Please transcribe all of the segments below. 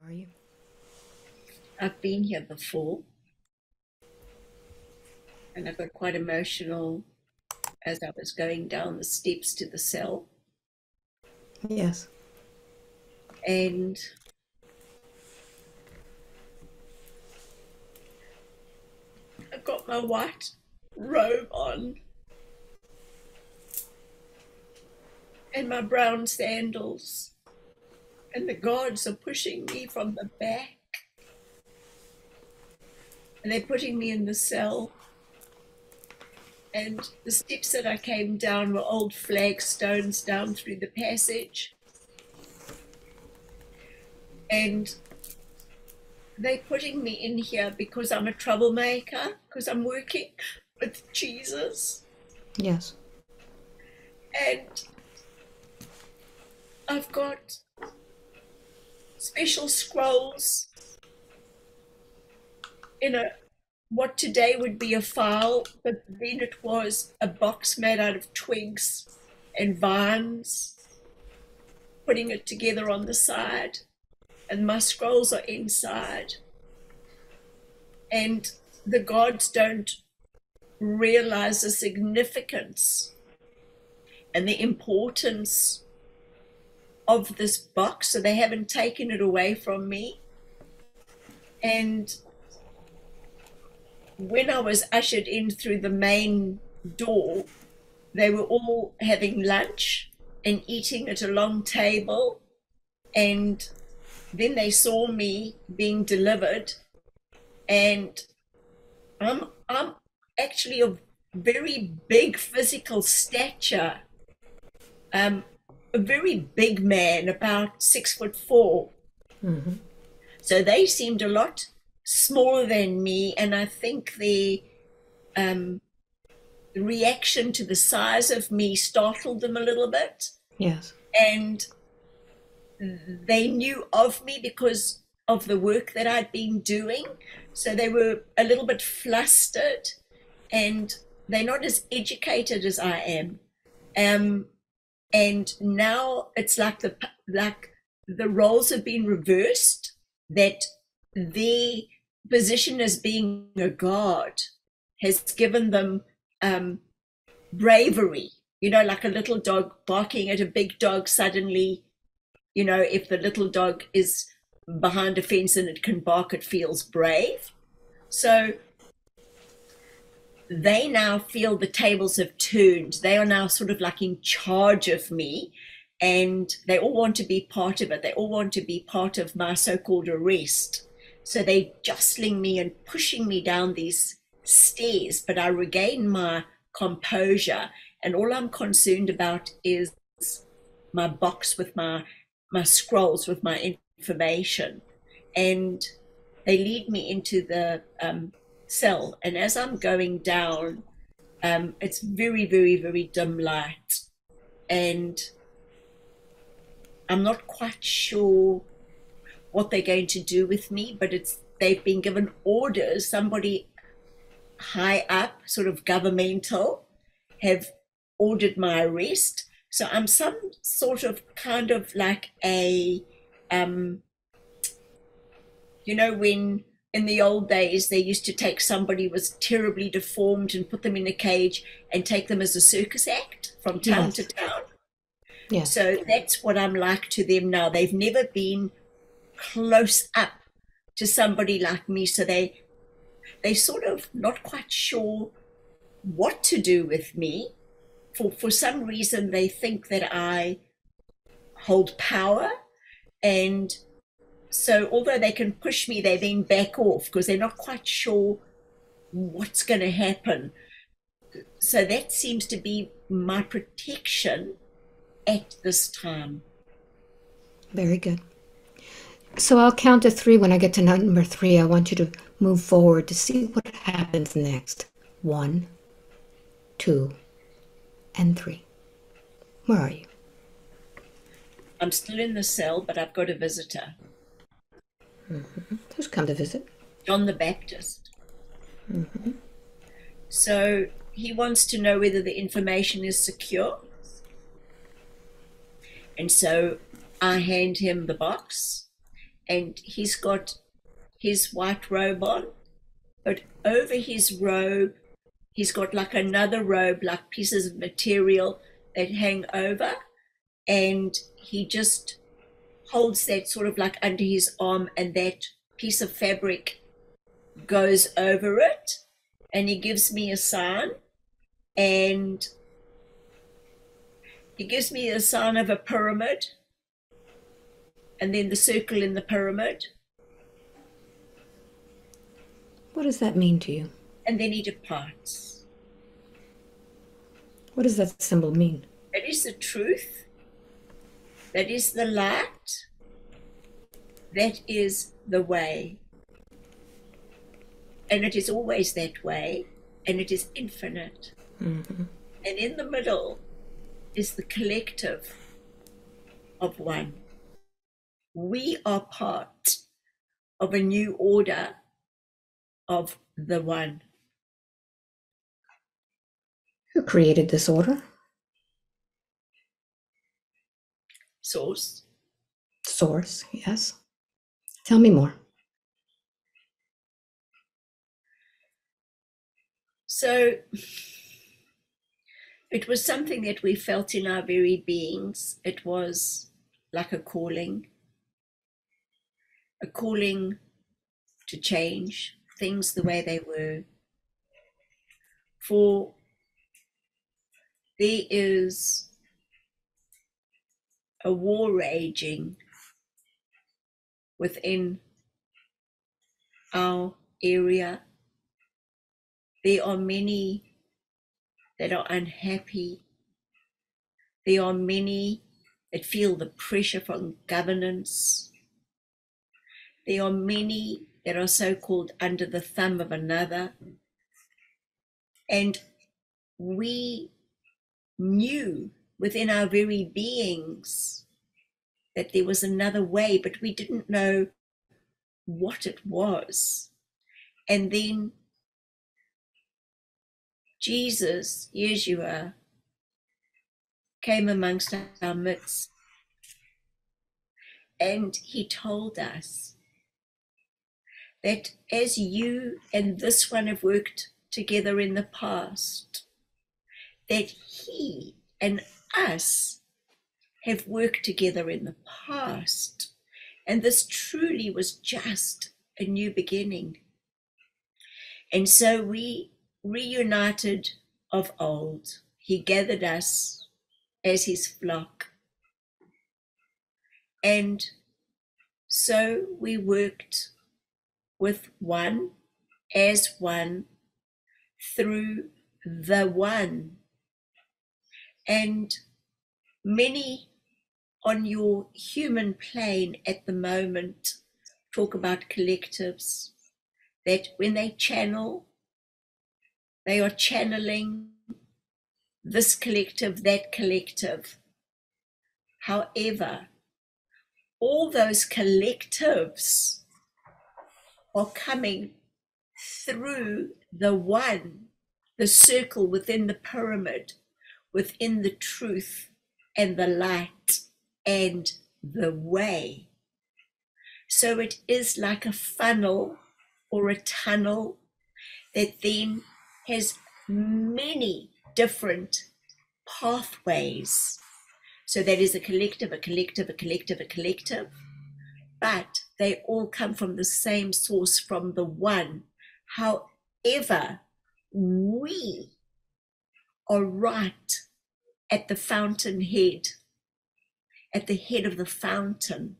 Are you? I've been here before, and I got quite emotional as I was going down the steps to the cell. Yes. And I got my white robe on and my brown sandals, and the guards are pushing me from the back, and they're putting me in the cell. And the steps that I came down were old flagstones down through the passage. And they're putting me in here because I'm a troublemaker, because I'm working with Jesus. Yes. And I've got special scrolls in a what today would be a file, but then it was a box made out of twigs and vines, putting it together on the side, and my scrolls are inside. And the gods don't realize the significance and the importance of this box, so they haven't taken it away from me. And when I was ushered in through the main door, they were all having lunch and eating at a long table. And then they saw me being delivered, and I'm actually of very big physical stature, a very big man, about 6'4". Mm-hmm. So they seemed a lot smaller than me, and I think the reaction to the size of me startled them a little bit, Yes. and they knew of me because of the work that I'd been doing. So they were a little bit flustered, and they're not as educated as I am. And now it's like the roles have been reversed, that their position as being a god has given them bravery, like a little dog barking at a big dog. Suddenly, if the little dog is behind a fence and it can bark, it feels brave. So they now feel the tables have turned. They are now sort of like in charge of me, and they all want to be part of it. They all want to be part of my so-called arrest. So they're jostling me and pushing me down these stairs, but I regain my composure, and all I'm concerned about is my box with my scrolls with my information. And they lead me into the cell, and as I'm going down, it's very, very, very dim light, and I'm not quite sure what they're going to do with me, but they've been given orders. Somebody high up, sort of governmental, have ordered my arrest. So I'm some sort of kind of like um, when in the old days they used to take somebody who was terribly deformed and put them in a cage and take them as a circus act from town Yes. to town. Yes. So that's what I'm like to them now. They've never been close up to somebody like me, so they sort of not quite sure what to do with me. For some reason they think that I hold power, and so although they can push me, they then back off because they're not quite sure what's going to happen. So that seems to be my protection at this time. Very good. So I'll count to three. When I get to number three, I want you to move forward to see what happens next. 1, 2, and 3. Where are you? I'm still in the cell, but I've got a visitor, Who's come to visit? John the Baptist. So he wants to know whether the information is secure. And so I hand him the box, and he's got his white robe on, but over his robe, he's got like another robe, like pieces of material that hang over, and he just holds that sort of like under his arm, and that piece of fabric goes over it, and he gives me a sign, and he gives me a sign of a pyramid, and then the circle in the pyramid, What does that mean to you? and then he departs. What does that symbol mean? That is the truth. That is the light. That is the way. And it is always that way, and it is infinite. Mm-hmm. And in the middle is the collective of one. We are part of a new order of the one. Who created this order? Source. Source, yes. Tell me more. So it was something that we felt in our very beings. It was like a calling to change things the way they were. For there is a war raging within our area. There are many that are unhappy. There are many that feel the pressure from governance. There are many that are so-called under the thumb of another. And we knew within our very beings that there was another way, but we didn't know what it was. And then Jesus, Yeshua, came amongst our midst, and he told us that as you and this one have worked together in the past, that he and us have worked together in the past, and this truly was just a new beginning. And so we reunited of old. He gathered us as his flock, and so we worked with one, as one, through the one. And many on your human plane at the moment talk about collectives, that when they channel, they are channeling this collective, that collective. However, all those collectives are coming through the one, the circle within the pyramid, within the truth and the light and the way. So it is like a funnel or a tunnel that then has many different pathways. So that is a collective, a collective, a collective, a collective, but they all come from the same source, from the one. However, we are right at the fountainhead, at the head of the fountain.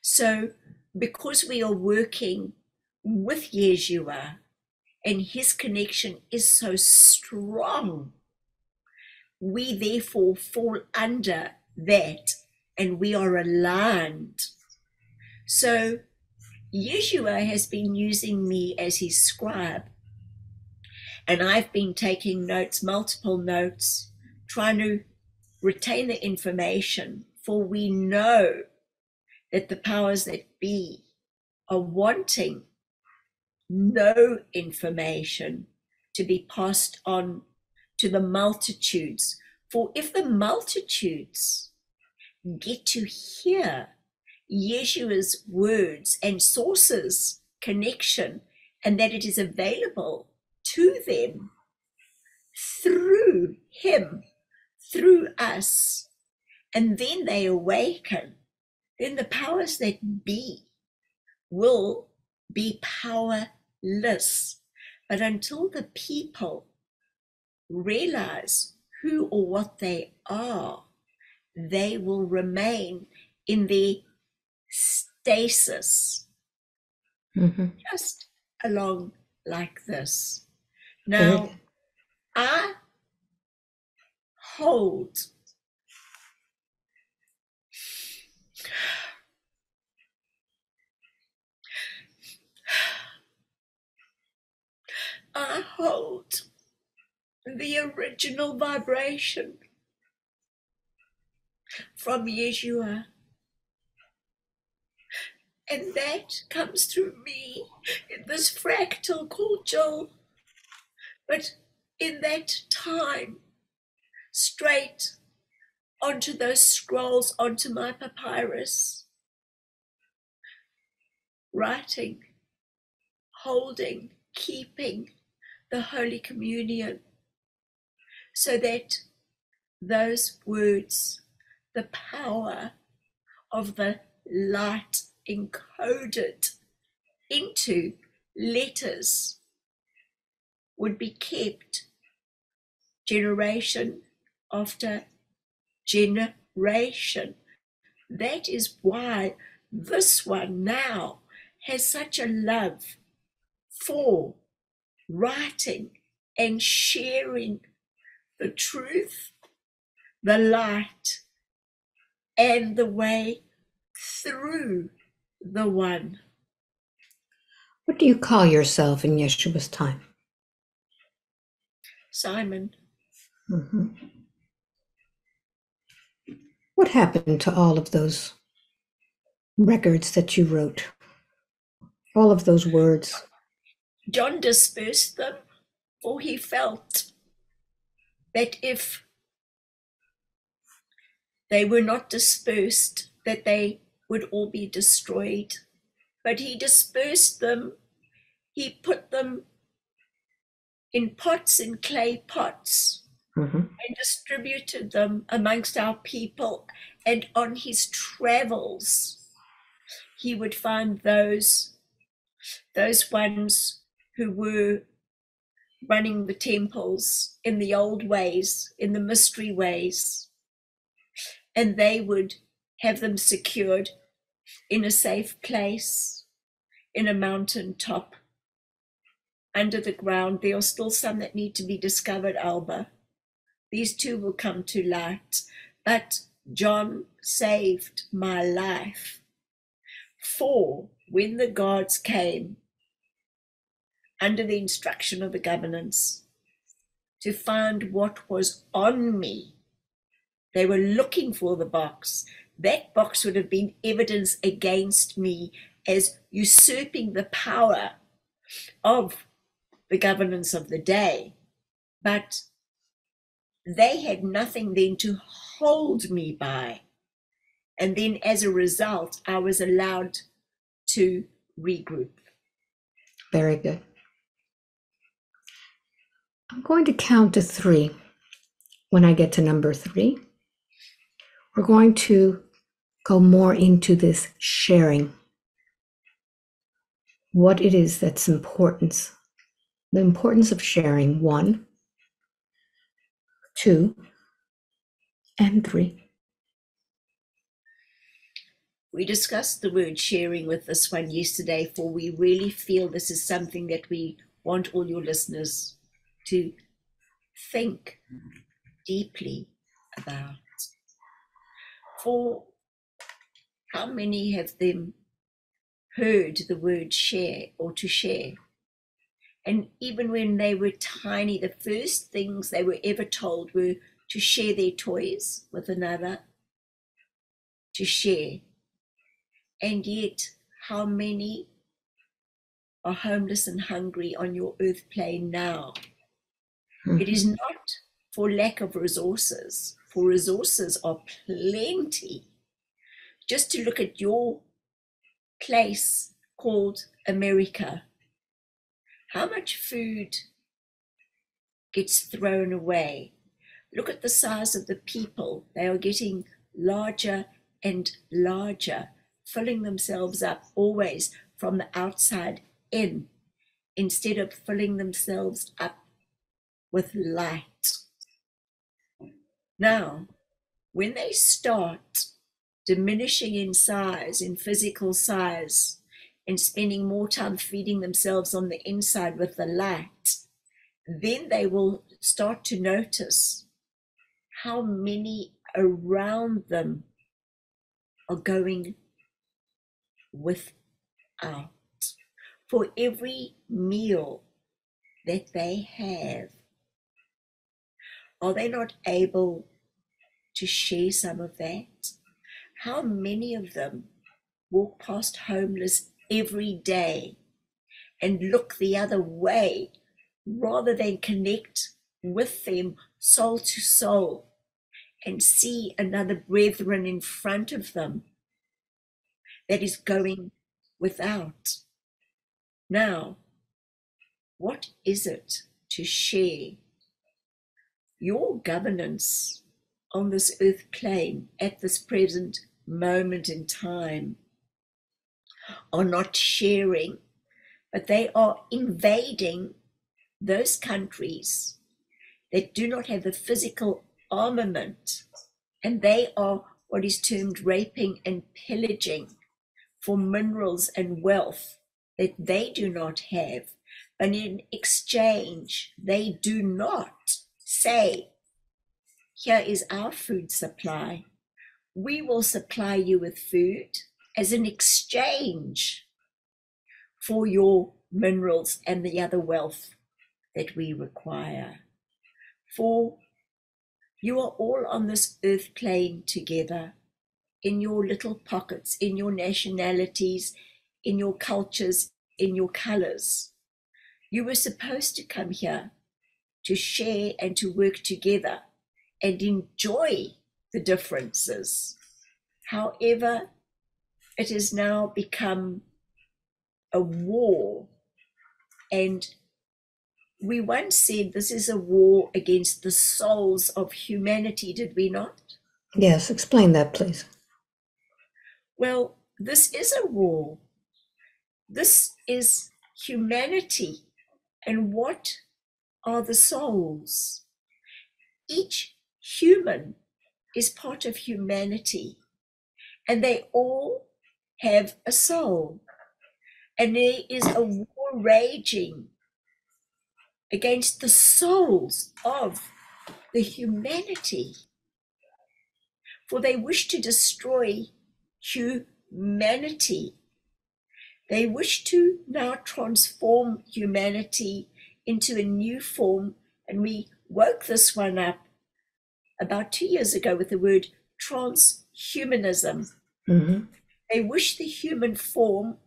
So because we are working with Yeshua and his connection is so strong, we therefore fall under that and we are aligned. So Yeshua has been using me as his scribe, and I've been taking notes, multiple notes, trying to retain the information, for we know that the powers that be are wanting no information to be passed on to the multitudes. For if the multitudes get to hear Yeshua's words and sources connection, and that it is available to them through him, through us, and then they awaken, then the powers that be will be powerless. But until the people realize who or what they are, they will remain in their stasis, just along like this. Very Now, good. I hold I hold the original vibration from Yeshua, and that comes through me in this fractal called Joel. But in that time, straight onto those scrolls, onto my papyrus, writing, holding, keeping the Holy Communion, so that those words, the power of the light encoded into letters, would be kept generation after generation. That is why this one now has such a love for writing and sharing the truth, the light, and the way through the one. What do you call yourself in Yeshua's time? Simon, What happened to all of those records that you wrote? All of those words? John dispersed them, for he felt that if they were not dispersed, that they would all be destroyed. But he dispersed them, he put them in pots, in clay pots, and distributed them amongst our people. And on his travels, he would find those ones who were running the temples in the old ways, in the mystery ways, and they would have them secured in a safe place, in a mountain top, under the ground. There are still some that need to be discovered, Alba. These too will come to light. But John saved my life. For when the gods came, under the instruction of the governance, to find what was on me, they were looking for the box. That box would have been evidence against me as usurping the power of the governance of the day. But they had nothing then to hold me by. And then as a result, I was allowed to regroup. Very good. I'm going to count to 3. When I get to number 3, we're going to go more into this sharing. What it is that's important. The importance of sharing. 1, 2, and 3. We discussed the word sharing with this one yesterday, for we really feel this is something that we want all your listeners to think deeply about. For how many have them heard the word share or to share? And even when they were tiny, the first things they were ever told were to share their toys with another, to share. And yet, how many are homeless and hungry on your earth plane now? It is not for lack of resources, for resources are plenty just to look at your place called America. How much food gets thrown away? Look at the size of the people. They are getting larger and larger, filling themselves up always from the outside in, instead of filling themselves up with light. Now, when they start diminishing in size, in physical size, and spending more time feeding themselves on the inside with the light, then they will start to notice how many around them are going without. For every meal that they have, are they not able to share some of that? How many of them walk past homeless every day and look the other way rather than connect with them soul to soul and see another brethren in front of them that is going without? Now, what is it to share your governance on this earth plane at this present moment in time? Are not sharing, but they are invading those countries that do not have the physical armament, and they are what is termed raping and pillaging for minerals and wealth that they do not have. But in exchange, they do not say, here is our food supply. We will supply you with food as an exchange for your minerals and the other wealth that we require. For you are all on this earth plane together, in your little pockets, in your nationalities, in your cultures, in your colors. You were supposed to come here to share and to work together and enjoy the differences. However, it has now become a war, and we once said this is a war against the souls of humanity, did we not? Yes, explain that, please. Well, this is a war. This is humanity. And what are the souls? Each human is part of humanity, and they all have a soul. And there is a war raging against the souls of the humanity, for they wish to destroy humanity. They wish to now transform humanity into a new form, and we woke this one up about 2 years ago with the word transhumanism. Mm-hmm. They wish the human form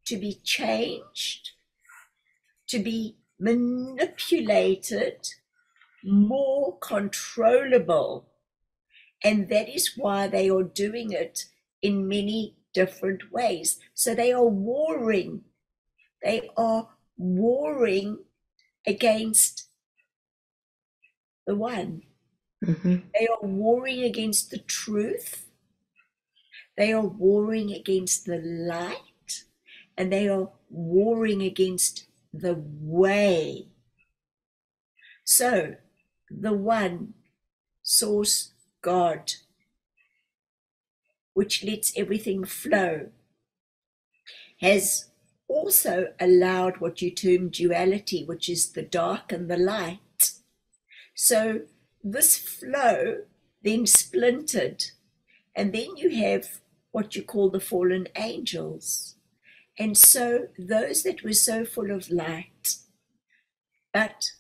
to be changed, to be manipulated, more controllable. And that is why they are doing it in many different ways. So they are warring. They are warring against the one. Mm-hmm. They are warring against the truth. They are warring against the light. And they are warring against the way. So the one, source, God, which lets everything flow, has also allowed what you term duality, which is the dark and the light. So this flow then splintered, and then you have what you call the fallen angels. And so those that were so full of light, but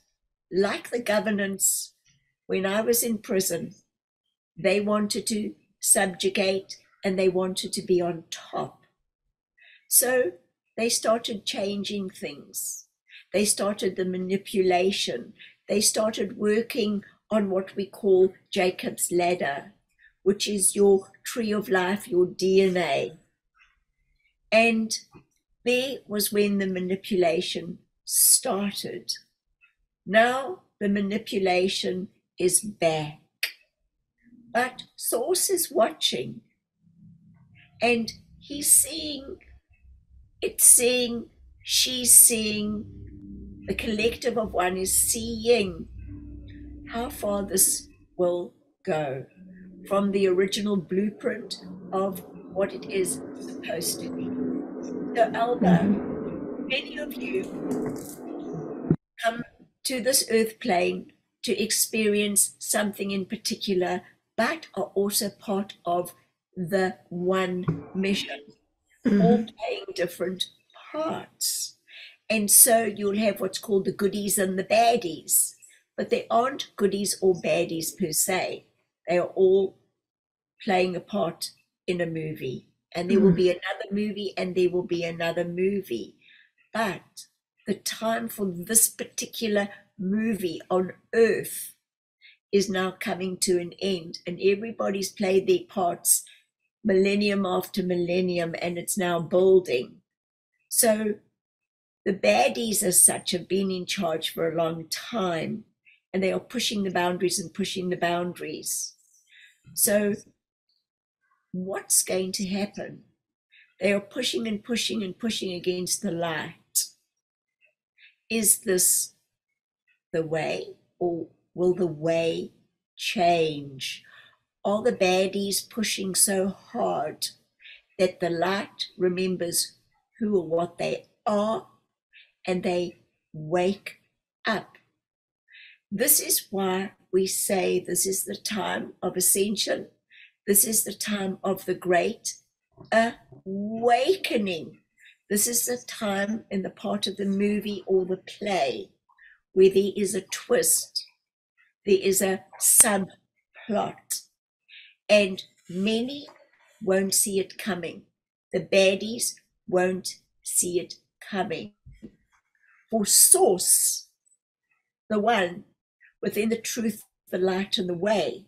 like the governance when I was in prison, they wanted to subjugate and they wanted to be on top. So they started changing things. They started the manipulation. They started working on what we call Jacob's ladder, which is your tree of life, your DNA. And there was when the manipulation started. Now the manipulation is back. But Source is watching, and he's seeing, it's seeing, she's seeing, the collective of one is seeing how far this will go from the original blueprint of what it is supposed to be. So, Alba, many of you come to this earth plane to experience something in particular, but are also part of the one mission, all playing different parts. And so you'll have what's called the goodies and the baddies, but they aren't goodies or baddies per se. They are all playing a part in a movie, and there will be another movie, and there will be another movie. But the time for this particular movie on Earth is now coming to an end, and everybody's played their parts millennium after millennium, and it's now building. So the baddies as such have been in charge for a long time, and they are pushing the boundaries and pushing the boundaries. So what's going to happen? They are pushing and pushing and pushing against the light. Is this the way, or will the way change? Are the baddies pushing so hard that the light remembers who or what they are, and they wake up? This is why we say this is the time of ascension. This is the time of the great awakening. This is the time in the part of the movie or the play where there is a twist, there is a subplot, and many won't see it coming. The baddies won't see it coming. For Source, the one within the truth, the light, and the way,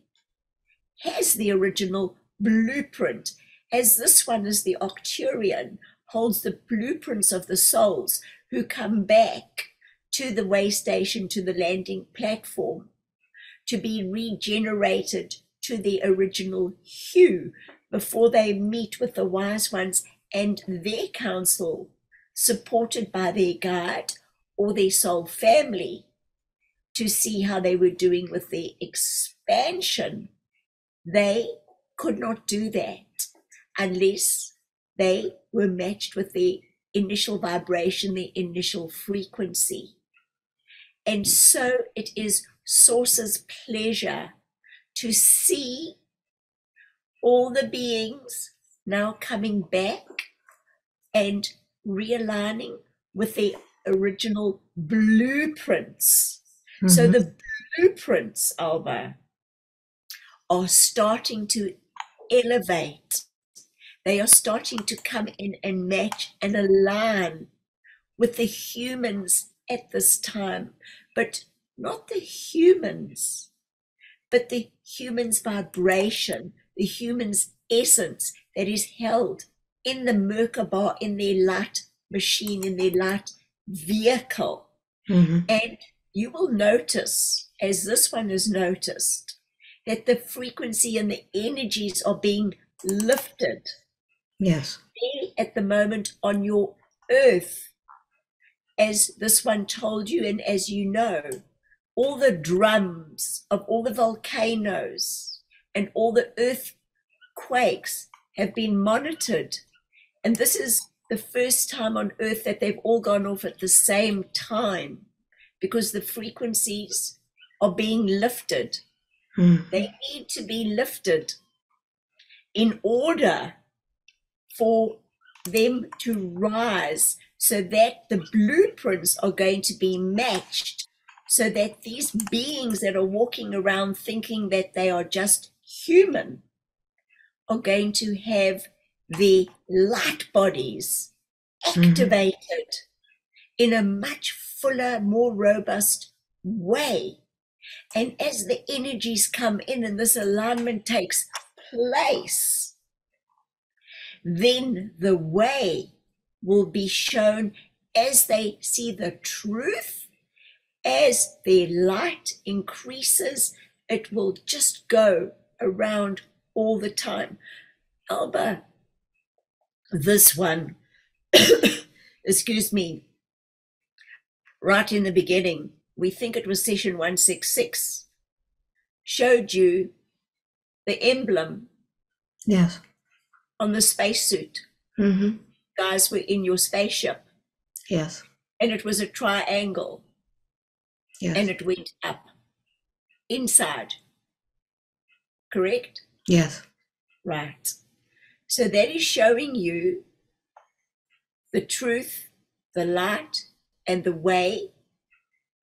has the original blueprint, as this one is the Octurian, holds the blueprints of the souls who come back to the way station, to the landing platform, to be regenerated to the original hue before they meet with the wise ones and their counsel, supported by their guide or their soul family, to see how they were doing with their expansion. They could not do that unless they were matched with the initial vibration, the initial frequency. And so it is Source's pleasure to see all the beings now coming back and realigning with the original blueprints. So the blueprints, Alba, are starting to elevate. They are starting to come in and match and align with the humans at this time, but not the humans, but the human's vibration, the human's essence that is held in the Merkaba, in their light machine, in their light vehicle. And you will notice, as this one has noticed, that the frequency and the energies are being lifted. Yes. At the moment on your earth, as this one told you, and as you know, all the drums of all the volcanoes and all the earthquakes have been monitored. And this is the first time on earth that they've all gone off at the same time, because the frequencies are being lifted. They need to be lifted in order for them to rise, so that the blueprints are going to be matched, so that these beings that are walking around thinking that they are just human are going to have their light bodies activated in a much fuller, more robust way. And as the energies come in and this alignment takes place, then the way will be shown as they see the truth. As their light increases, it will just go around all the time. Alba, this one, excuse me, right in the beginning, we think it was session 166, showed you the emblem, Yes. on the spacesuit. Mm-hmm. Guys were in your spaceship. Yes. And it was a triangle. Yes. And it went up inside. Correct? Yes. Right. So that is showing you the truth, the light, and the way.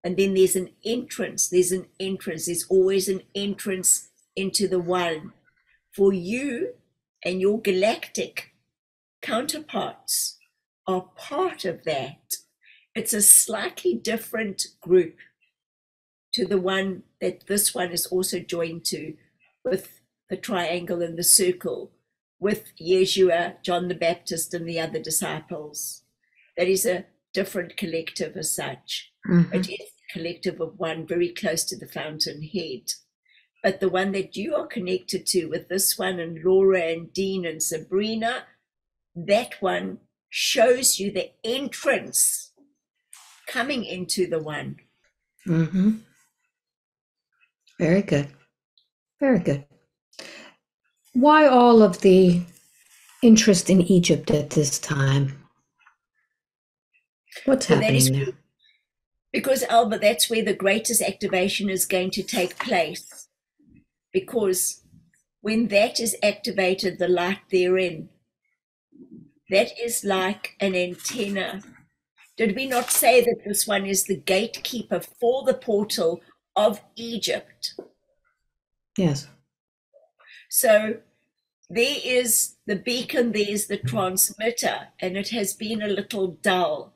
And then there's an entrance. There's always an entrance into the one. For you and your galactic counterparts are part of that. It's a slightly different group to the one that this one is also joined to, with the triangle and the circle, with Yeshua, John the Baptist, and the other disciples. That is a different collective as such. Mm-hmm. It is a collective of one very close to the fountainhead. But the one that you are connected to, with this one and Laura and Dean and Sabrina, that one shows you the entrance coming into the one. Mm-hmm. Very good. Very good. Why all of the interest in Egypt at this time? What's happening there? Because, Alba, that's where the greatest activation is going to take place. Because when that is activated, the light therein, that is like an antenna. Did we not say that this one is the gatekeeper for the portal of Egypt? Yes. So there is the beacon, there's the transmitter, and it has been a little dull.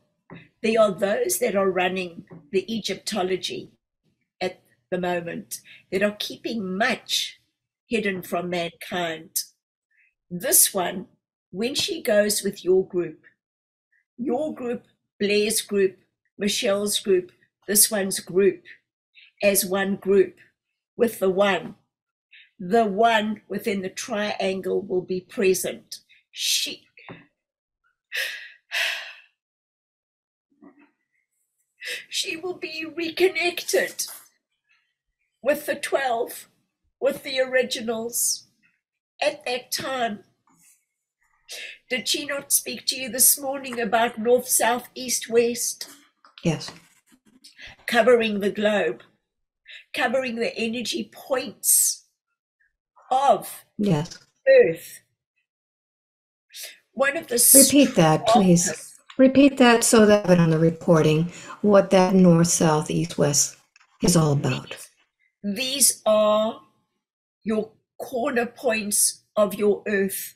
There are those that are running the Egyptology at the moment that are keeping much hidden from mankind. This one, when she goes with your group, Blair's group, Michelle's group, this one's group, as one group with the one within the triangle will be present. She will be reconnected with the 12, with the originals at that time. Did she not speak to you this morning about north, south, east, west? Yes. Covering the globe, covering the energy points of Yes. Earth. One of the Repeat that, please. Repeat that so that on the recording, what that north, south, east, west is all about. These are your corner points of your Earth.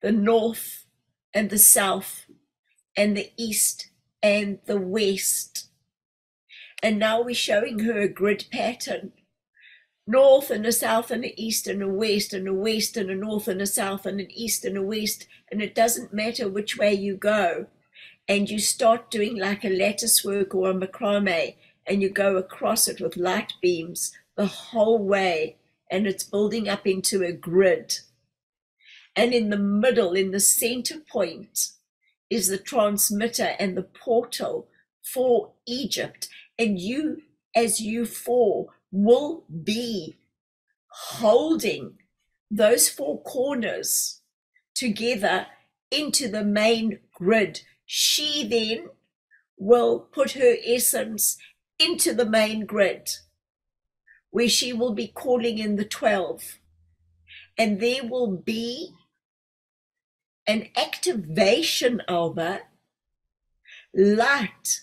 The north and the south and the east and the west. And now we're showing her a grid pattern. North and a south and a east and a west and a west and a north and a south and an east and a west. And it doesn't matter which way you go. And you start doing like a lattice work or a macrame, and you go across it with light beams the whole way. And it's building up into a grid. And in the middle, in the center point, is the transmitter and the portal for Egypt. And you, as you four, will be holding those four corners together into the main grid. She then will put her essence into the main grid, where she will be calling in the 12. And there will be an activation, Alba, light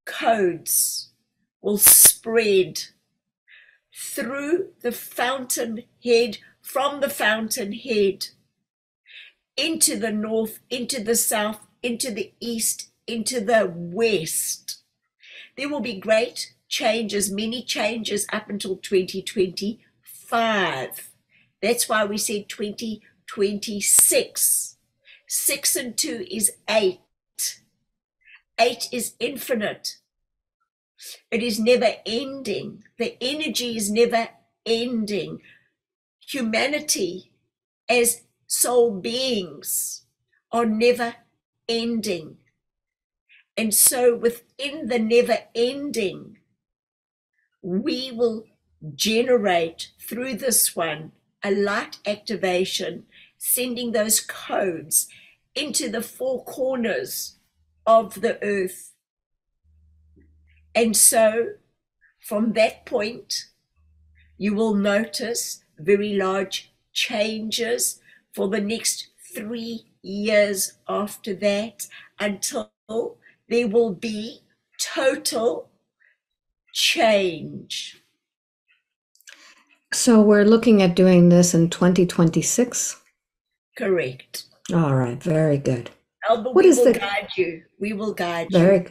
codes will spread through the fountainhead, from the fountainhead into the north, into the south, into the east, into the west. There will be great changes, many changes up until 2025. That's why we said 2026. 6 and 2 is 8. 8 is infinite. It is never ending. The energy is never ending. Humanity as soul beings are never ending. And so within the never ending, we will generate through this one a light activation, sending those codes into the four corners of the earth. And so from that point, you will notice very large changes for the next 3 years after that, until there will be total change. So we're looking at doing this in 2026? Correct. All right, very good. Alba, What we is will the guide you. We will guide very you.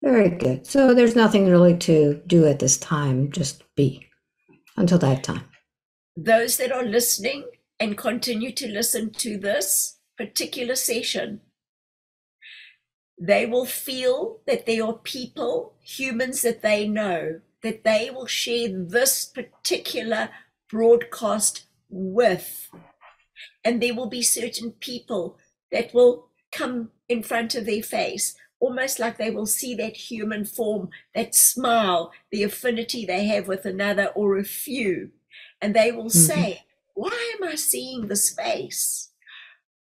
very good. So there's nothing really to do at this time, just be until that time. Those that are listening and continue to listen to this particular session, they will feel that there are people, humans that they know, that they will share this particular broadcast with. And there will be certain people that will come in front of their face, almost like they will see that human form, that smile, the affinity they have with another or a few. And they will say, why am I seeing this face?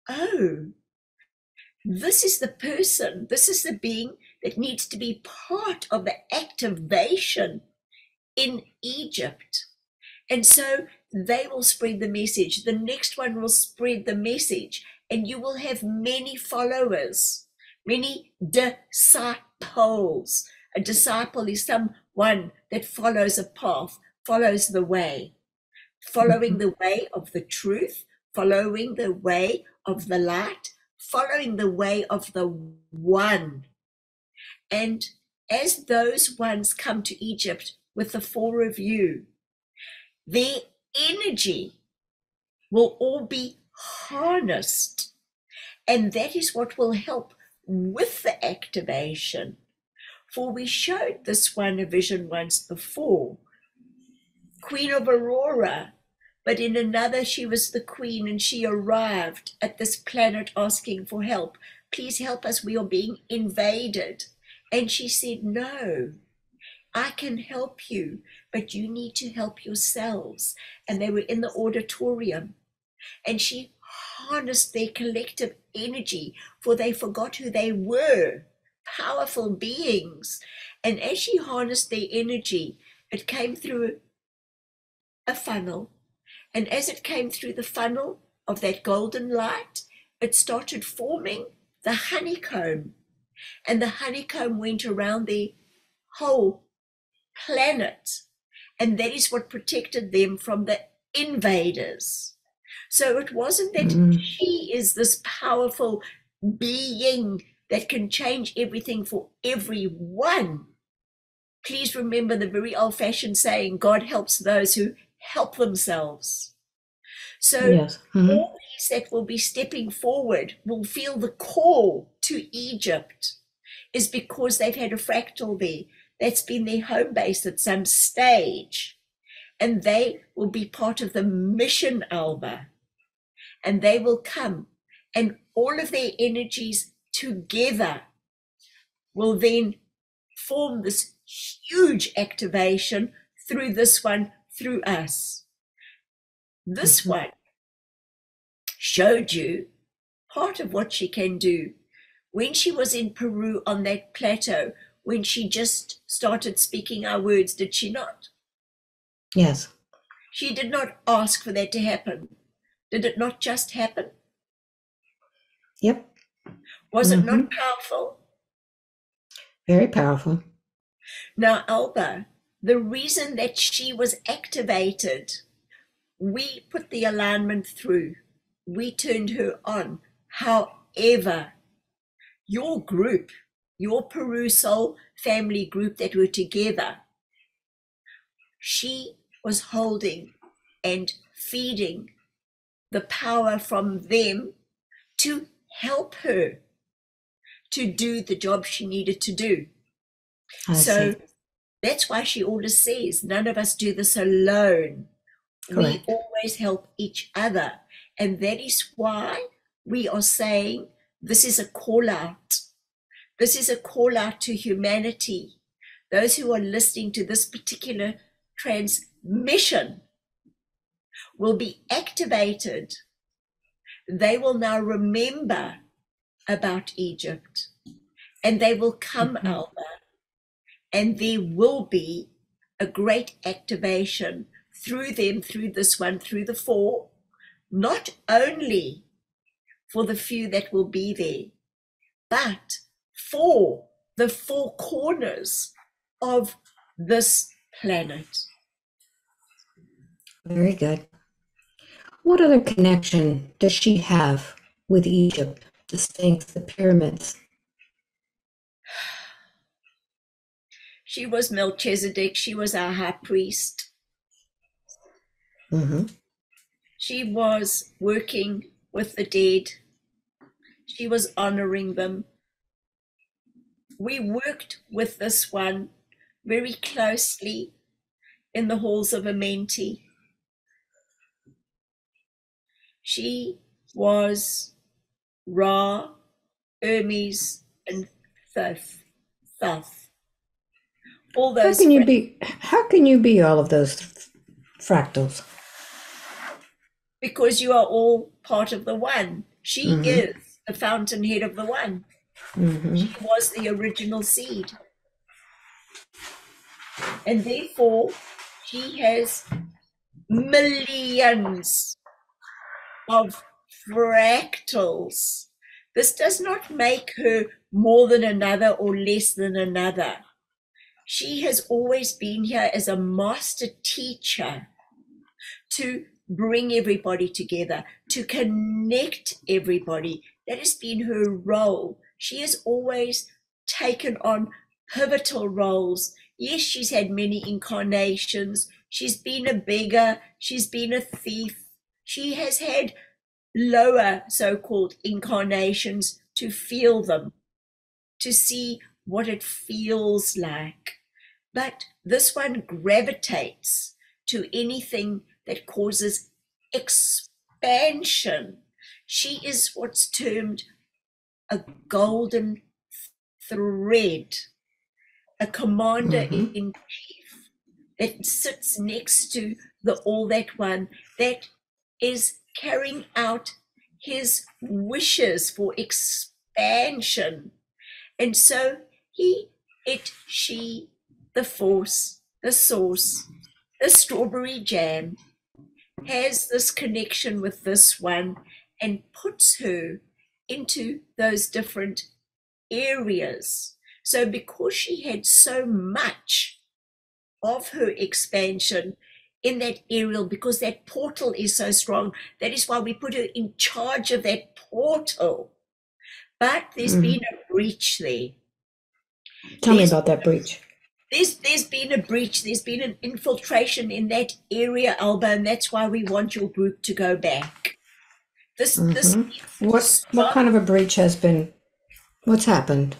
Oh, this is the person, this is the being that needs to be part of the activation in Egypt. And so they will spread the message. The next one will spread the message, and you will have many followers, many disciples. A disciple is someone that follows a path, follows the way, following the way of the truth, following the way of the light, following the way of the one. And as those ones come to Egypt with the four of you, their energy will all be harnessed. And that is what will help with the activation. For we showed this one a vision once before, Queen of Aurora, but in another she was the queen, and she arrived at this planet asking for help. Please help us, we are being invaded. And she said, no, I can help you, but you need to help yourselves. And they were in the auditorium, and she harnessed their collective energy, for they forgot who they were, powerful beings. And as she harnessed their energy, it came through a funnel. And as it came through the funnel of that golden light, it started forming the honeycomb. And the honeycomb went around the whole planet. And that is what protected them from the invaders. So it wasn't that she is this powerful being that can change everything for everyone. Please remember the very old-fashioned saying, God helps those who help themselves. So Yes. all these that will be stepping forward will feel the call to Egypt is because they've had a fractal there. That's been their home base at some stage. And they will be part of the mission, Alba. And they will come, and all of their energies together will then form this huge activation through this one, through us. This one showed you part of what she can do. When she was in Peru on that plateau, when she just started speaking our words, did she not? Yes. She did not ask for that to happen. Did it not just happen? Yep. Was it not powerful? Very powerful. Now, Alba, the reason that she was activated, we put the alignment through. We turned her on. However, your group, your Peru Soul family group that were together, she was holding and feeding the power from them to help her to do the job she needed to do. I So see. that's why she always says, none of us do this alone. We Correct. always help each other. And that is why we are saying this is a call out. This is a call out to humanity. Those who are listening to this particular transmission will be activated. They will now remember about Egypt, and they will come, Alba, and there will be a great activation through them, through this one, through the four, not only for the few that will be there, but for the four corners of this planet. Very good. What other connection does she have with Egypt, the Sphinx, the pyramids? She was Melchizedek. She was our high priest. Mm-hmm. She was working with the dead. She was honoring them. We worked with this one very closely in the halls of Amenti. She was Ra, Hermes, and Thoth. All How those can you be? How can you be all of those fractals? because you are all part of the one. She Mm-hmm. is the fountainhead of the one. Mm-hmm. She was the original seed. And therefore, she has millions of fractals. This does not make her more than another or less than another. She has always been here as a master teacher to bring everybody together, to connect everybody. That has been her role. She has always taken on pivotal roles. Yes, she's had many incarnations. She's been a beggar. She's been a thief. She has had lower so-called incarnations to feel them, to see what it feels like. But this one gravitates to anything that causes expansion. She is what's termed a golden thread, a commander Mm-hmm. in chief that sits next to the All That One that is carrying out his wishes for expansion. And so he, it, she, the force, the source, the strawberry jam has this connection with this one and puts her into those different areas. So because she had so much of her expansion in that aerial, because that portal is so strong, that is why we put her in charge of that portal. But there's Mm-hmm. been a breach there. Tell me about that breach. There's been a breach, there's been an infiltration in that area, Alba, and that's why we want your group to go back. This Mm-hmm. needs to What stop. kind of a breach has been? What's happened?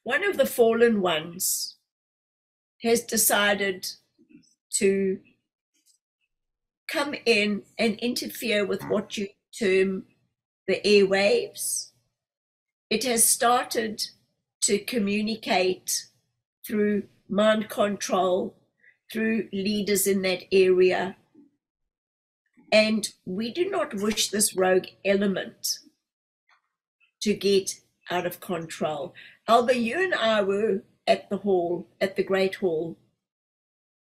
One of the fallen ones has decided to come in and interfere with what you term the airwaves. It has started to communicate through mind control, through leaders in that area. And we do not wish this rogue element to get out of control. Alba, you and I were at the hall, at the Great Hall,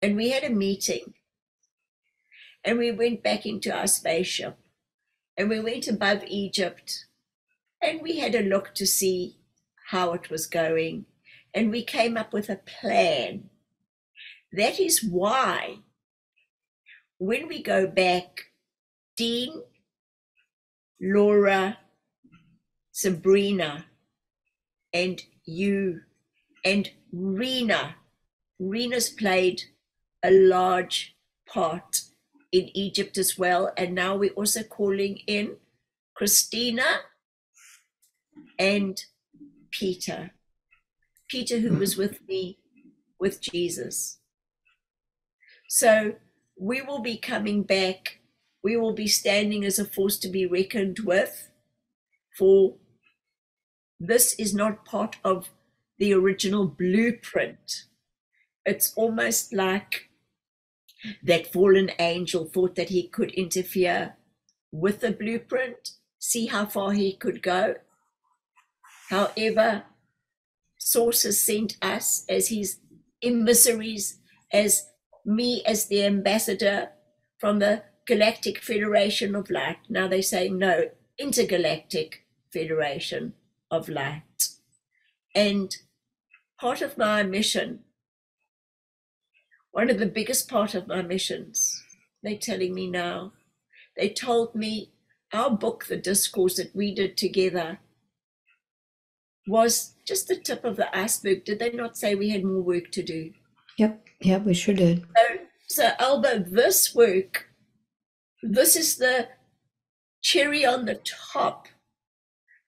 and we had a meeting. And we went back into our spaceship, and we went above Egypt, and we had a look to see how it was going. And we came up with a plan. That is why when we go back, Dean, Laura, Sabrina, and you, and Rena's played a large part in Egypt as well. And now we're also calling in Christina and Peter. Peter, who was with me with Jesus. So we will be coming back. We will be standing as a force to be reckoned with, for this is not part of the original blueprint. It's almost like that fallen angel thought that he could interfere with the blueprint, see how far he could go. However, sources sent us as his emissaries, as me as the ambassador from the Galactic Federation of Light. Now they say no, Intergalactic Federation of Light. And part of my mission, one of the biggest part of my missions, they're telling me now, they told me our book, The Discourse that we did together, was just the tip of the iceberg. Did they not say we had more work to do? Yep, we sure did. So Alba, this work, this is the cherry on the top.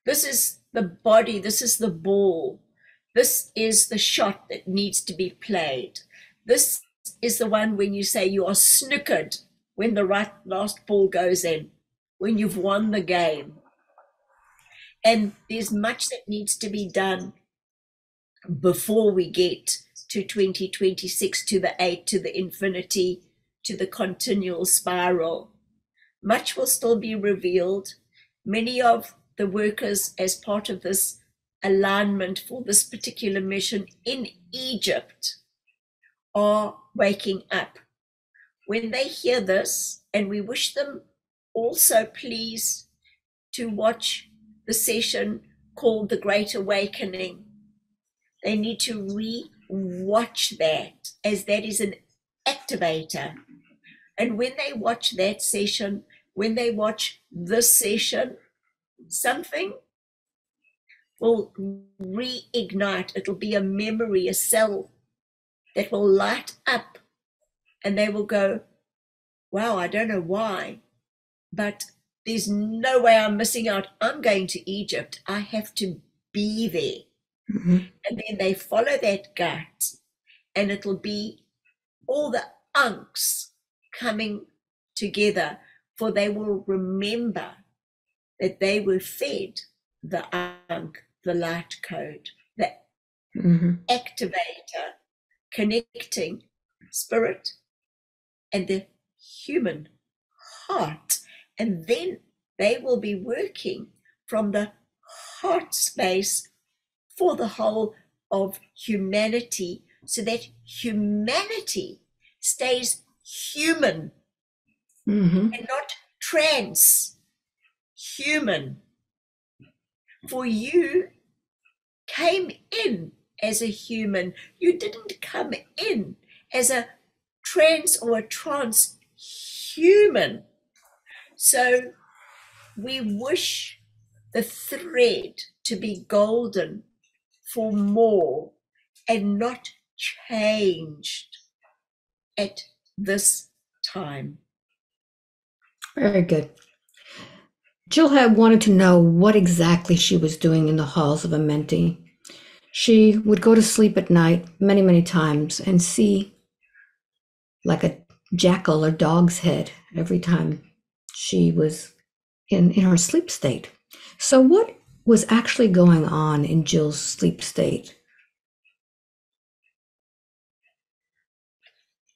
This is the body, this is the ball. This is the shot that needs to be played. This is the one when you say you are snookered when the right last ball goes in, when you've won the game. And there's much that needs to be done before we get to 2026, to the 8, to the infinity, to the continual spiral. Much will still be revealed. Many of the workers, as part of this alignment for this particular mission in Egypt, are waking up. When they hear this, and we wish them also, please, to watch the session called The Great Awakening. They need to re-watch that, as that is an activator. And when they watch that session, when they watch this session, something will reignite. It'll be a memory, a cell that will light up, and they will go, wow, I don't know why, but there's no way I'm missing out. I'm going to Egypt. I have to be there. Mm-hmm. And then they follow that gut, and it'll be all the unks coming together, for they will remember that they were fed the unk, the light code, the activator, connecting spirit and the human heart. And then they will be working from the heart space for the whole of humanity, so that humanity stays human and not transhuman. For you came in as a human. You didn't come in as a trans or a transhuman. So we wish the thread to be golden for more and not changed at this time. Very good. Jill had wanted to know what exactly she was doing in the halls of Amenti. She would go to sleep at night many, many times and see like a jackal or dog's head every time she was in her sleep state. So what was actually going on in Jill's sleep state?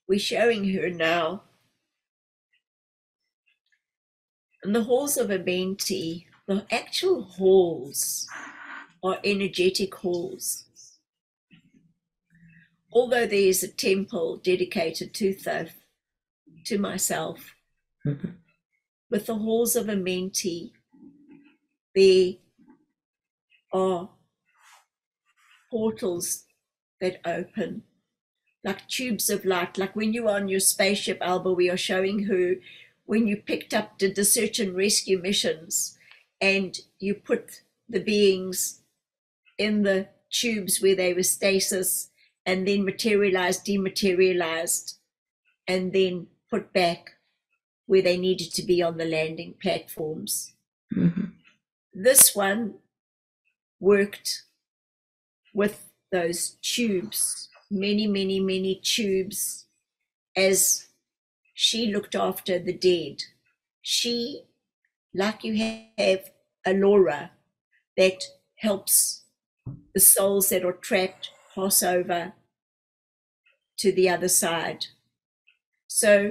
We're showing her now. In the halls of Amenti, the actual halls are energetic halls. Although there is a temple dedicated to Thoth, to myself, with the halls of Amenti, there are portals that open, like tubes of light, like when you were on your spaceship, Alba, we are showing her when you did the search and rescue missions, and you put the beings in the tubes where they were stasis, and then materialized, dematerialized, and then put back where they needed to be on the landing platforms. Mm-hmm. This one worked with those tubes, many tubes, as she looked after the dead. She, like you have a Laura that helps the souls that are trapped pass over to the other side. So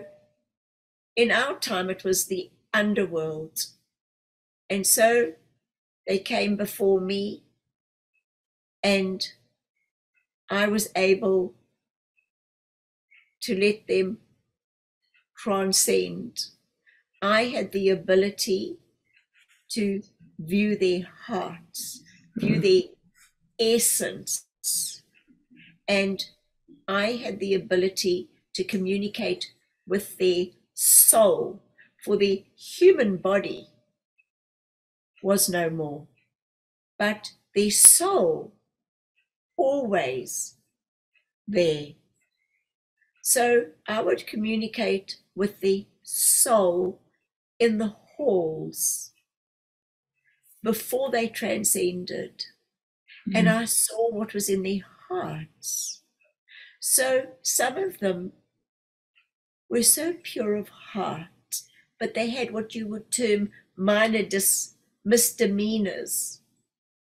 in our time, it was the underworld. And so they came before me, and I was able to let them transcend. I had the ability to view their hearts, view their essence, and I had the ability to communicate with their soul, for the human body was no more, but their soul always there. So I would communicate with the soul in the halls before they transcended, and I saw what was in their hearts. So some of them were so pure of heart, but they had what you would term minor misdemeanors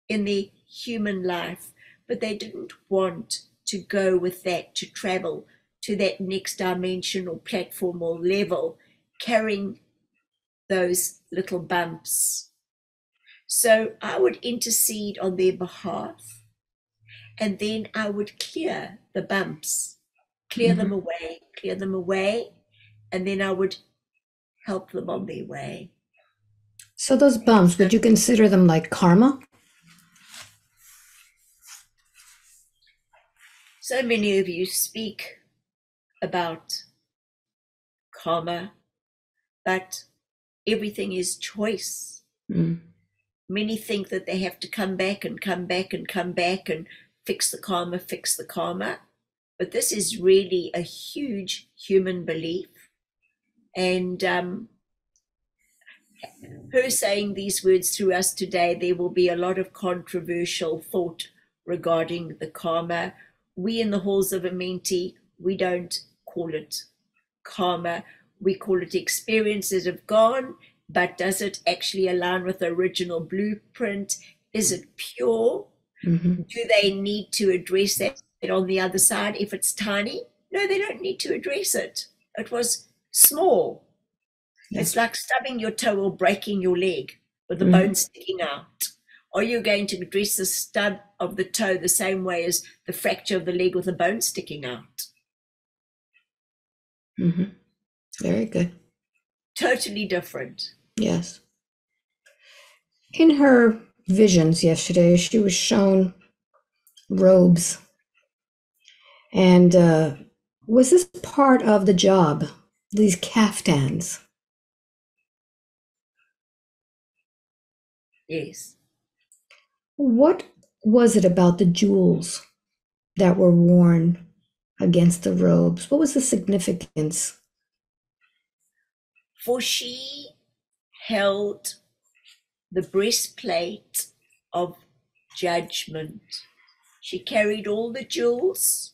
in their human life, but they didn't want to go with that, to travel to that next dimension or platform or level, carrying those little bumps. So I would intercede on their behalf, and then I would clear the bumps, clear them away, and then I would help them on their way. So those bumps, would you consider them like karma? So many of you speak about karma, but everything is choice. Many think that they have to come back and fix the karma. But this is really a huge human belief. And her saying these words through us today, there will be a lot of controversial thought regarding the karma. We in the halls of Amenti, we don't call it karma. We call it experiences of gone, but does it actually align with the original blueprint? Is it pure? Do they need to address that on the other side if it's tiny? No, they don't need to address it. It was small. Yeah. It's like stubbing your toe or breaking your leg with the bone sticking out. Are you going to address the stub of the toe the same way as the fracture of the leg with the bone sticking out? Very good. Totally different. Yes. In her visions yesterday, she was shown robes. And was this part of the job, these kaftans? Yes. What was it about the jewels that were worn against the robes? What was the significance? For she held the breastplate of judgment. She carried all the jewels,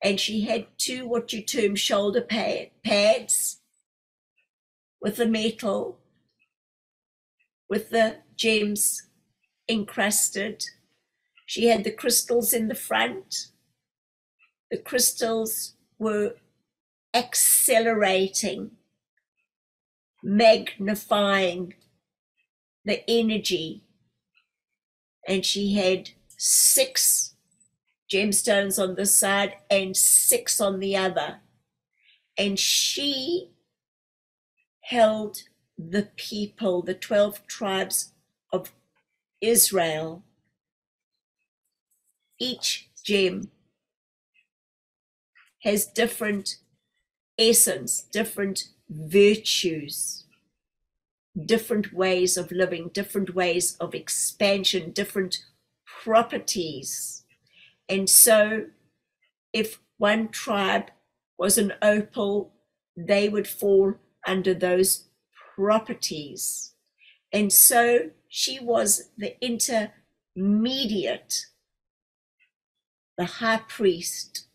and she had two what you term shoulder pads with the metal, with the gems encrusted. She had the crystals in the front. The crystals were accelerating, magnifying the energy, and she had 6 gemstones on this side and 6 on the other, and she held the people, the 12 tribes of Israel. Each gem has different essence, different virtues, different ways of living, different ways of expansion, different properties. And so if one tribe was an opal, they would fall under those properties. And so she was the intermediate, the high priest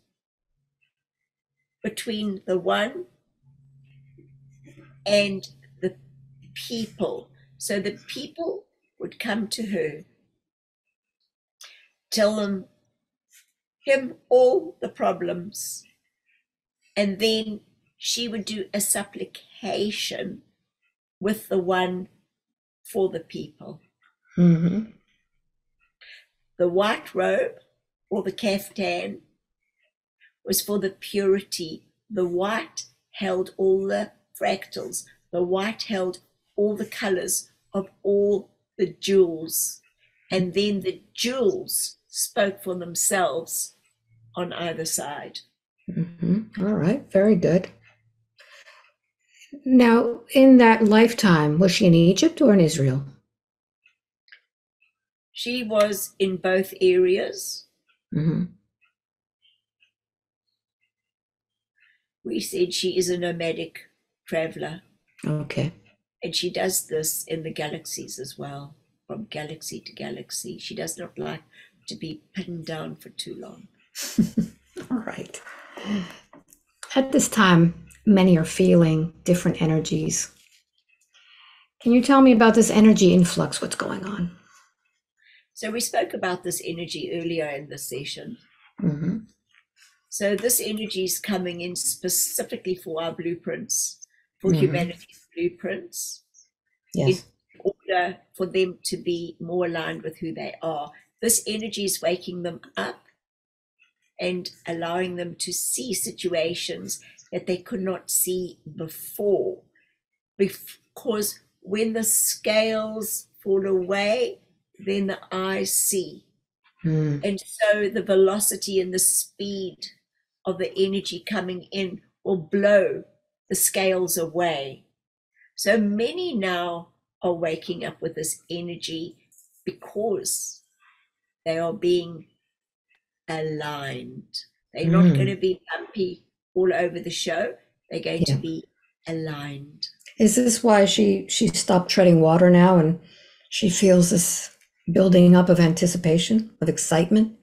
between the one and the people. So the people would come to her, tell him all the problems, and then she would do a supplication with the one for the people. Mm-hmm. The white robe or the kaftan was for the purity. The white held all the fractals. The white held all the colors of all the jewels. And then the jewels spoke for themselves on either side. Mm-hmm. All right, very good. Now, in that lifetime, was she in Egypt or in Israel? She was in both areas. Mm-hmm. We said she is a nomadic traveler, Okay. and she does this in the galaxies as well, from galaxy to galaxy. She does not like to be pinned down for too long. All right. At this time, many are feeling different energies. Can you tell me about this energy influx? What's going on? So we spoke about this energy earlier in the session. Mm-hmm. So this energy is coming in specifically for our blueprints, for Mm-hmm. humanity's blueprints, Yes. in order for them to be more aligned with who they are. This energy is waking them up and allowing them to see situations that they could not see before. Because when the scales fall away, then the eyes see. Mm. And so the velocity and the speed of the energy coming in will blow the scales away. So many now are waking up with this energy because they are being aligned. They're not going to be bumpy all over the show. They're going to Yeah. be aligned. Is this why she stopped treading water now and she feels this building up of anticipation, of excitement?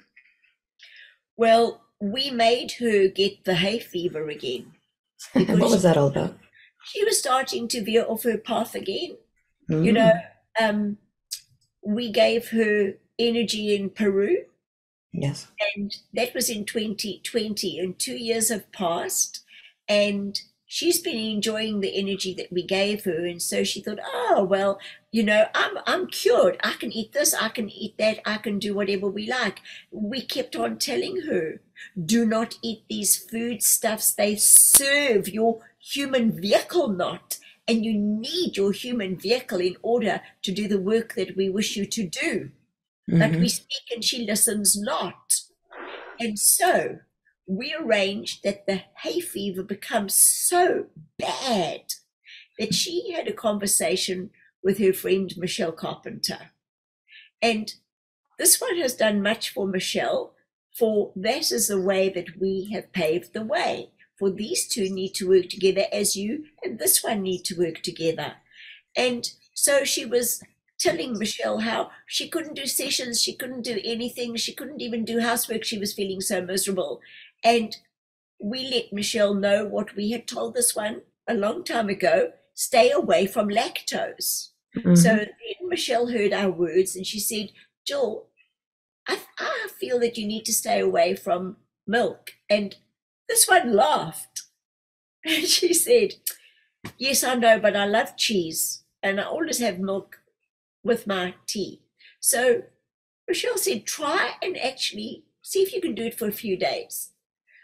Well, we made her get the hay fever again What because was that all about? she was starting to veer off her path again. You know, we gave her energy in Peru, Yes. and that was in 2020, and 2 years have passed, and she's been enjoying the energy that we gave her. And so she thought, oh well, I'm cured. I can eat this, I can eat that, I can do whatever we like. We kept on telling her, do not eat these foodstuffs. They serve your human vehicle not, and you need your human vehicle in order to do the work that we wish you to do. But we speak and she listens not. And so we arranged that the hay fever becomes so bad that she had a conversation with her friend Michelle Carpenter. And this one has done much for Michelle, for that is the way that we have paved the way. For these two need to work together, as you and this one need to work together. And so she was telling Michelle how she couldn't do sessions, she couldn't do anything, she couldn't even do housework. She was feeling so miserable. And we let Michelle know what we had told this one a long time ago: stay away from lactose. So then Michelle heard our words and she said, Jill, I feel that you need to stay away from milk. And this one laughed. And she said, yes, I know, but I love cheese and I always have milk with my tea. So Michelle said, try and actually see if you can do it for a few days.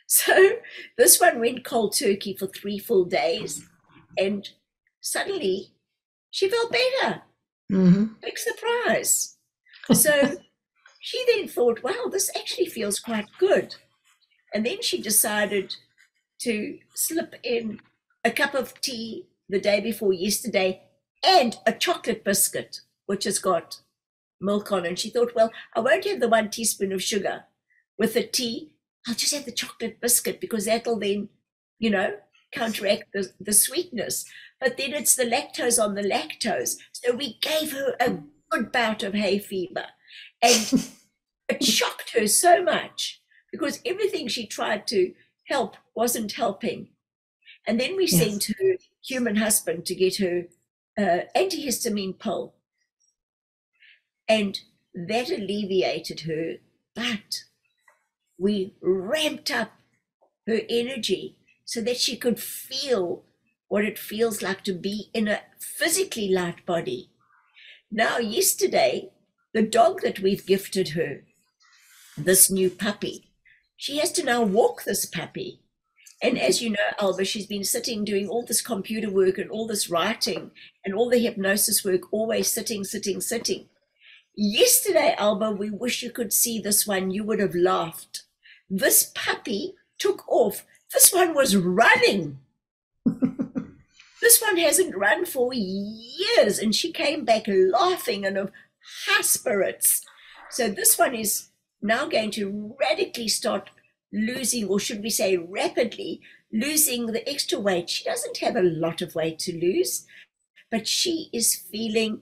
So this one went cold turkey for 3 full days, and suddenly she felt better. Big surprise. So she then thought, wow, this actually feels quite good. And then she decided to slip in a cup of tea the day before yesterday and a chocolate biscuit, which has got milk on it. And she thought, well, I won't have the 1 teaspoon of sugar with the tea. I'll just have the chocolate biscuit because that'll then, counteract the sweetness. But then it's the lactose on the lactose. So we gave her a good bout of hay fever. And it shocked her so much because everything she tried to help wasn't helping. And then we Yes. sent her human husband to get her antihistamine pill. And that alleviated her. But we ramped up her energy so that she could feel what it feels like to be in a physically light body. Now, yesterday, the dog that we've gifted her, this new puppy, she has to now walk this puppy. And as you know, Alba, she's been sitting doing all this computer work and all this writing and all the hypnosis work, always sitting, sitting, sitting. Yesterday, Alba, we wish you could see this one. You would have laughed. This puppy took off. This one was running. This one hasn't run for years, and she came back laughing and of high spirits. So this one is now going to radically start losing, or should we say rapidly, losing the extra weight. She doesn't have a lot of weight to lose, but she is feeling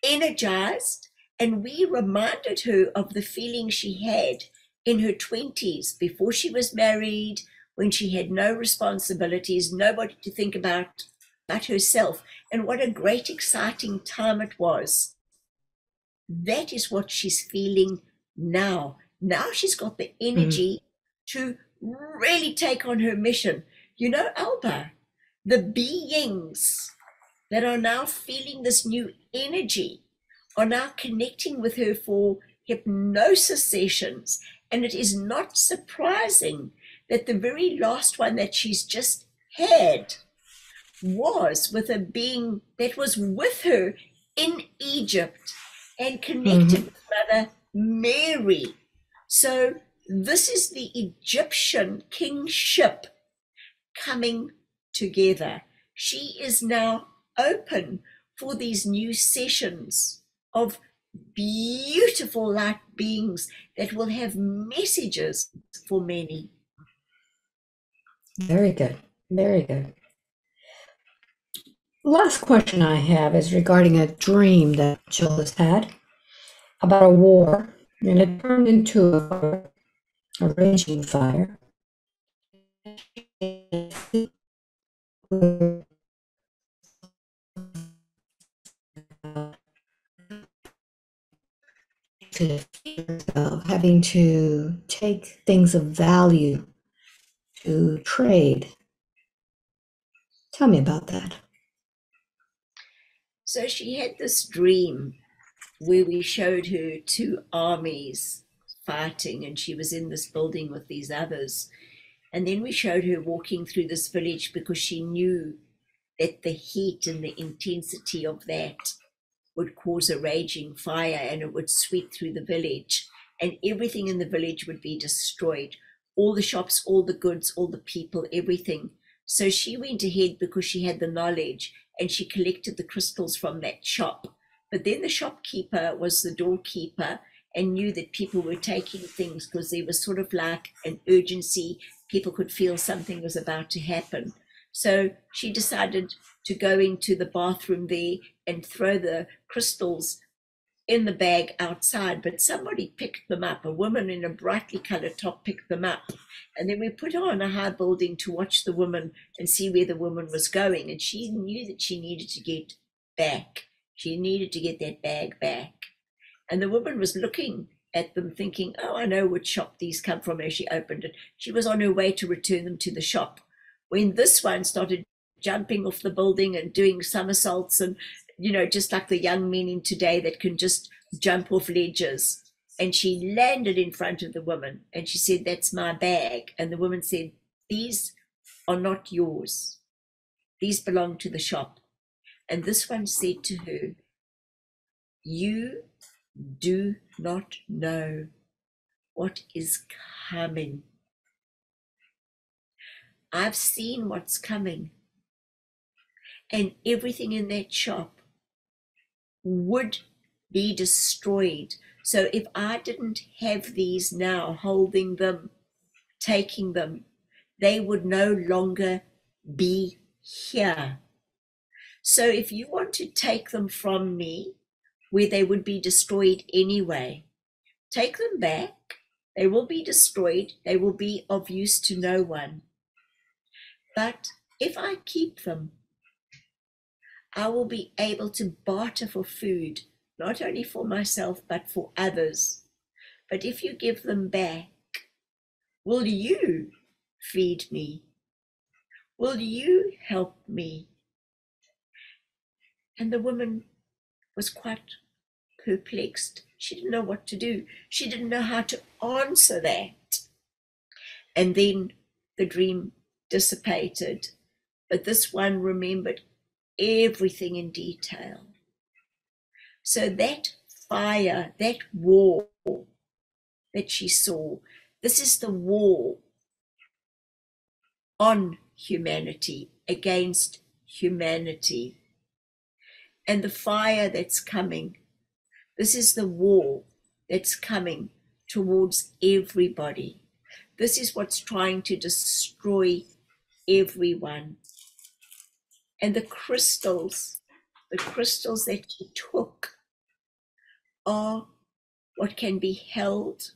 energized. And we reminded her of the feeling she had in her 20s before she was married, when she had no responsibilities, nobody to think about but herself, and what a great, exciting time it was. That is what she's feeling now. Now she's got the Mm. energy to really take on her mission. You know, Alba, the beings that are now feeling this new energy are now connecting with her for hypnosis sessions. And it is not surprising that the very last one that she's just had was with a being that was with her in Egypt and connected Hmm. with Mother Mary. So this is the Egyptian kingship coming together. She is now open for these new sessions of beautiful light beings that will have messages for many. Very good. Very good. Last question I have is regarding a dream that Jill has had about a war, and it turned into a raging fire. Of having to take things of value to trade. Tell me about that. So she had this dream where we showed her two armies fighting, and she was in this building with these others. And then we showed her walking through this village because she knew that the heat and the intensity of that would cause a raging fire, and it would sweep through the village, and everything in the village would be destroyed. All the shops, all the goods, all the people, everything. So she went ahead because she had the knowledge, and she collected the crystals from that shop. But then the shopkeeper was the doorkeeper and knew that people were taking things because there was sort of like an urgency. People could feel something was about to happen. So she decided to go into the bathroom there and throw the crystals in the bag outside, but somebody picked them up. A woman in a brightly colored top picked them up. And then we put her on a high building to watch the woman and see where the woman was going. And she knew that she needed to get back. She needed to get that bag back. And the woman was looking at them thinking, oh, I know which shop these come from as she opened it. She was on her way to return them to the shop when this one started jumping off the building and doing somersaults and, just like the young men in today that can just jump off ledges. And she landed in front of the woman and she said, that's my bag. And the woman said, these are not yours. These belong to the shop. And this one said to her, you do not know what is coming. I've seen what's coming. And everything in that shop would be destroyed. So if I didn't have these now, holding them, taking them, they would no longer be here. So if you want to take them from me, where they would be destroyed anyway, take them back. They will be destroyed. They will be of use to no one. But if I keep them, I will be able to barter for food, not only for myself, but for others. But if you give them back, will you feed me? Will you help me? And the woman was quite perplexed. She didn't know what to do. She didn't know how to answer that. And then the dream dissipated. But this one remembered everything in detail. So that fire, that war that she saw, this is the war on humanity, against humanity. And the fire that's coming, this is the war that's coming towards everybody. This is what's trying to destroy everyone. And the crystals that she took are what can be held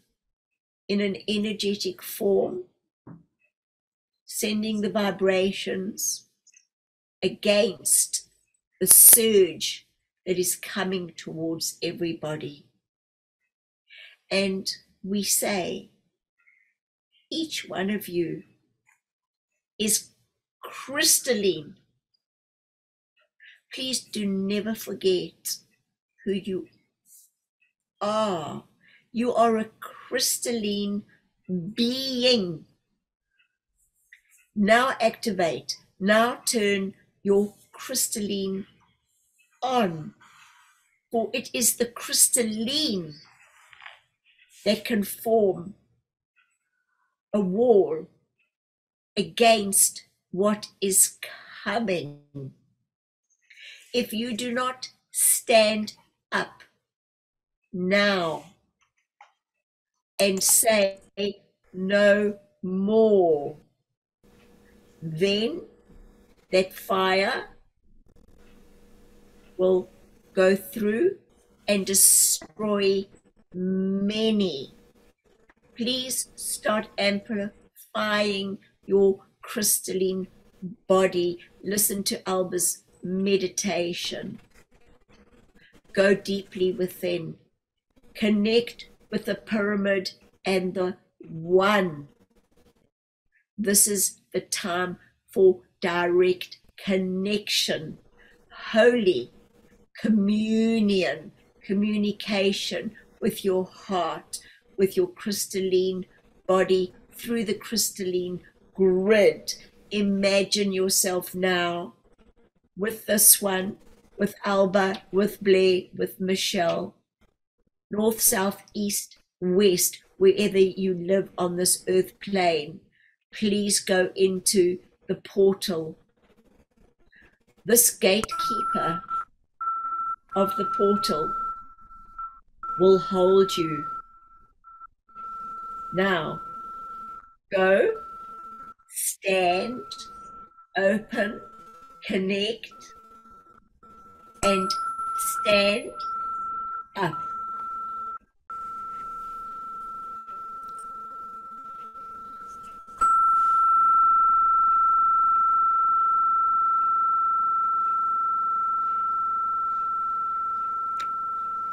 in an energetic form, sending the vibrations against the surge that is coming towards everybody. And we say, each one of you is crystalline. Please do never forget who you are. You are a crystalline being. Now activate. Now turn your crystalline on. For it is the crystalline that can form a wall against what is coming. If you do not stand up now and say no more, then that fire will go through and destroy many. Please start amplifying your crystalline body. Listen to Alba's meditation. Go deeply within. Connect with the pyramid and the one. This is the time for direct connection, holy communion, communication with your heart, with your crystalline body through the crystalline grid. Imagine yourself now with this one, with Alba, with Blair, with Michelle, north, south, east, west, wherever you live on this earth plane. Please go into the portal. This gatekeeper of the portal will hold you. Now, go, stand, open, connect, and stand up.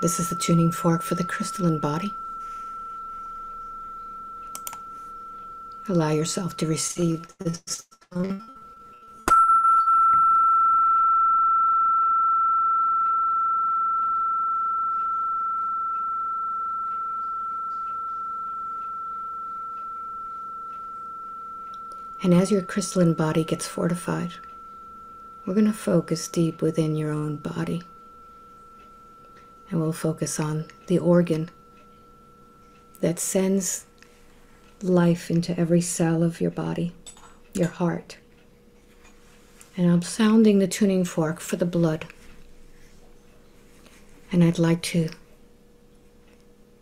This is the tuning fork for the crystalline body. Allow yourself to receive this tone. And as your crystalline body gets fortified, we're going to focus deep within your own body. And we'll focus on the organ that sends life into every cell of your body, your heart. And I'm sounding the tuning fork for the blood. And I'd like to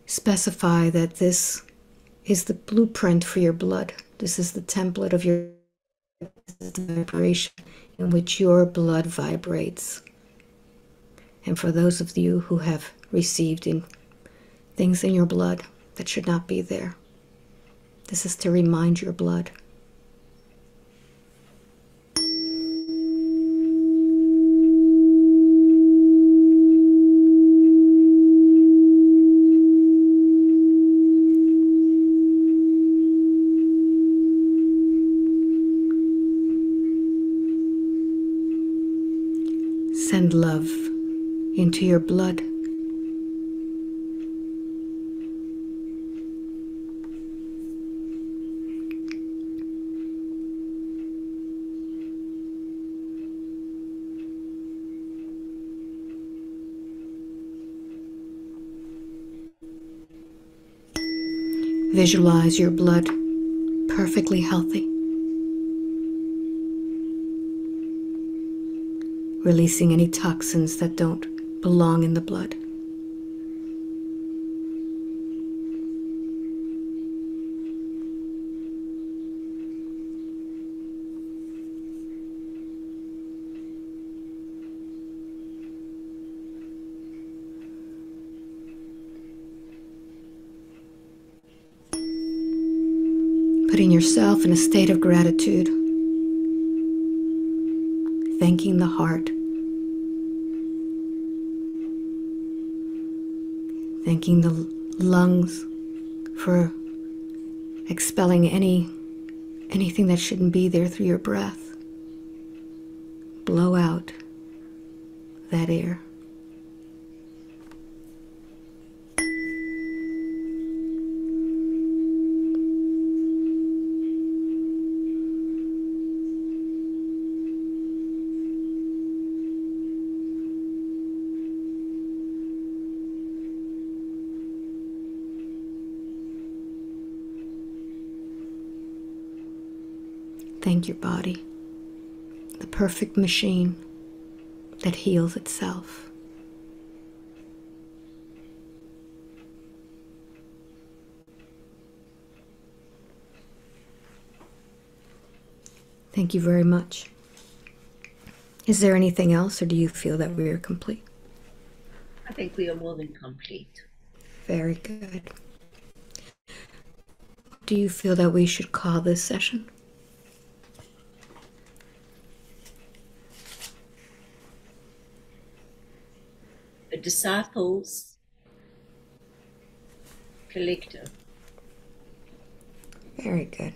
specify that this is the blueprint for your blood. This is the template of your is the vibration in which your blood vibrates. And for those of you who have received things in your blood that should not be there, this is to remind your blood. Send love into your blood. Visualize your blood perfectly healthy, releasing any toxins that don't belong in the blood. Putting yourself in a state of gratitude, thanking the heart, thanking the lungs for expelling anything that shouldn't be there through your breath. Blow out that air. Thank your body, the perfect machine that heals itself. Thank you very much. Is there anything else, or do you feel that we are complete? I think we are more than complete. Very good. Do you feel that we should call this session? The Disciples Collective. Very good.